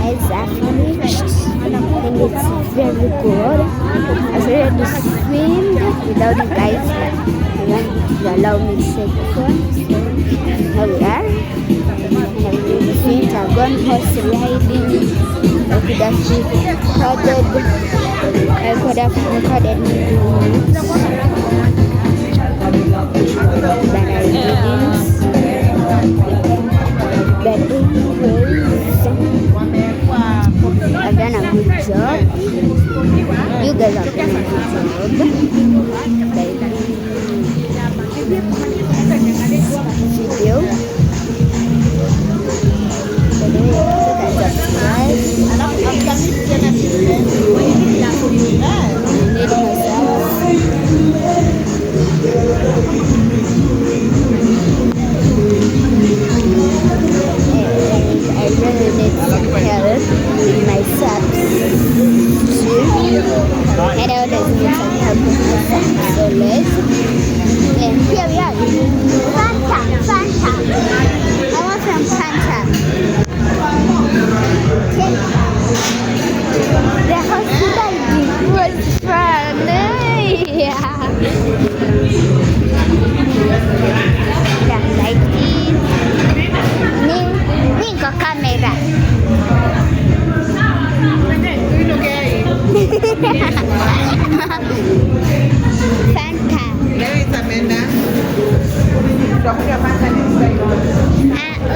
guys are finished. I think it's very good. I already swim without you guys. You allow me to take a phone. So here we are. I've really swim. I've gone horse riding. I could have recorded me doing it, but I didn't. But anyways, I've done a good job. You guys have done a good job by video.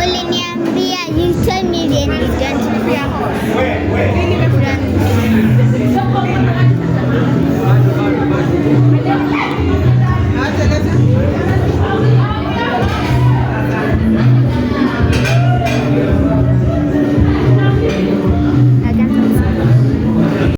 Uliniambia you told me